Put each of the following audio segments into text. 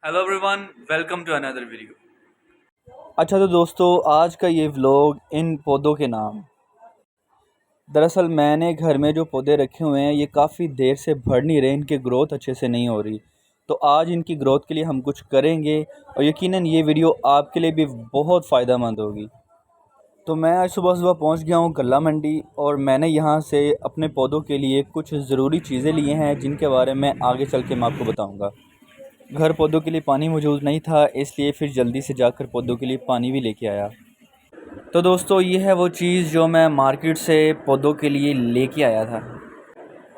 Hello everyone, welcome to another video. अच्छा तो दोस्तों, आज का ये व्लॉग इन पौधों के नाम। दरअसल मैंने घर में जो पौधे रखे हुए हैं ये काफ़ी देर से बढ़ नहीं रहे, इनकी ग्रोथ अच्छे से नहीं हो रही। तो आज इनकी ग्रोथ के लिए हम कुछ करेंगे और यकीनन ये वीडियो आपके लिए भी बहुत फ़ायदा मंद होगी। तो मैं आज सुबह सुबह पहुंच गया हूं गल्ला मंडी, और मैंने यहां से अपने पौधों के लिए कुछ ज़रूरी चीज़ें लिए हैं जिनके बारे में आगे चल के मैं आपको बताऊँगा। घर पौधों के लिए पानी मौजूद नहीं था, इसलिए फिर जल्दी से जाकर पौधों के लिए पानी भी लेके आया। तो दोस्तों, ये है वो चीज़ जो मैं मार्केट से पौधों के लिए लेके आया था।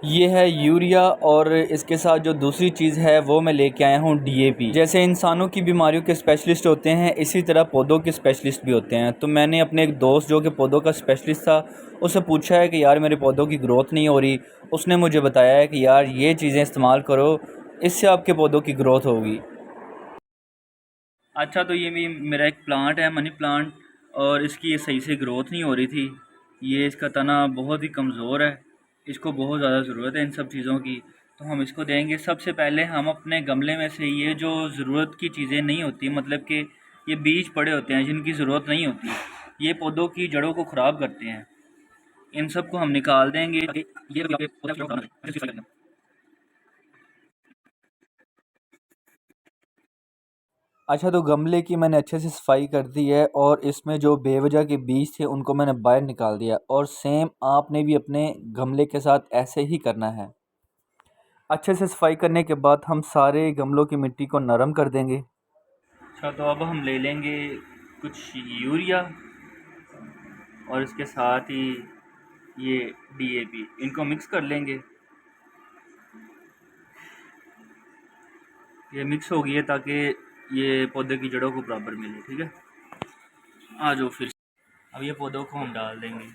ये है यूरिया, और इसके साथ जो दूसरी चीज़ है वो मैं लेके आया हूँ डीएपी। जैसे इंसानों की बीमारियों के स्पेशलिस्ट होते हैं, इसी तरह पौधों के स्पेशलिस्ट भी होते हैं। तो मैंने अपने एक दोस्त जो कि पौधों का स्पेशलिस्ट था, उससे पूछा है कि यार मेरे पौधों की ग्रोथ नहीं हो रही। उसने मुझे बताया है कि यार ये चीज़ें इस्तेमाल करो, इससे आपके पौधों की ग्रोथ होगी। अच्छा, तो ये भी मेरा एक प्लांट है, मनी प्लांट, और इसकी ये सही से ग्रोथ नहीं हो रही थी। ये इसका तना बहुत ही कमज़ोर है, इसको बहुत ज़्यादा ज़रूरत है इन सब चीज़ों की। तो हम इसको देंगे। सबसे पहले हम अपने गमले में से ये जो ज़रूरत की चीज़ें नहीं होती, मतलब कि ये बीज पड़े होते हैं जिनकी ज़रूरत नहीं होती, ये पौधों की जड़ों को ख़राब करते हैं, इन सब को हम निकाल देंगे। अच्छा, तो गमले की मैंने अच्छे से सफाई कर दी है, और इसमें जो बेवजह के बीज थे उनको मैंने बाहर निकाल दिया। और सेम आपने भी अपने गमले के साथ ऐसे ही करना है। अच्छे से सफाई करने के बाद हम सारे गमलों की मिट्टी को नरम कर देंगे। अच्छा, तो अब हम ले लेंगे कुछ यूरिया, और इसके साथ ही ये डीएपी, इनको मिक्स कर लेंगे। ये मिक्स हो गई है ताकि ये पौधे की जड़ों को बराबर मिले। ठीक है, आ जाओ फिर। अब ये पौधों को हम डाल देंगे।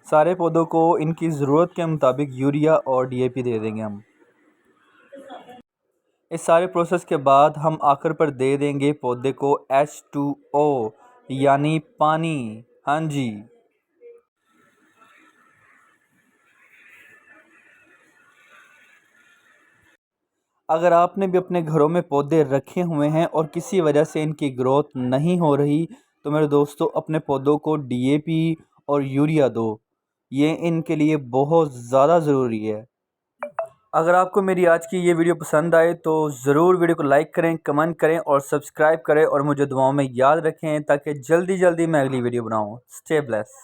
सारे पौधों को इनकी ज़रूरत के मुताबिक यूरिया और डीएपी दे देंगे हम। इस सारे प्रोसेस के बाद हम आखिर पर दे देंगे पौधे को H2O, यानी पानी। हाँ जी। अगर आपने भी अपने घरों में पौधे रखे हुए हैं और किसी वजह से इनकी ग्रोथ नहीं हो रही, तो मेरे दोस्तों अपने पौधों को डीएपी और यूरिया दो। ये इनके लिए बहुत ज़्यादा ज़रूरी है। अगर आपको मेरी आज की ये वीडियो पसंद आए तो ज़रूर वीडियो को लाइक करें, कमेंट करें और सब्सक्राइब करें, और मुझे दुआओं में याद रखें ताकि जल्दी जल्दी मैं अगली वीडियो बनाऊं। Stay bless.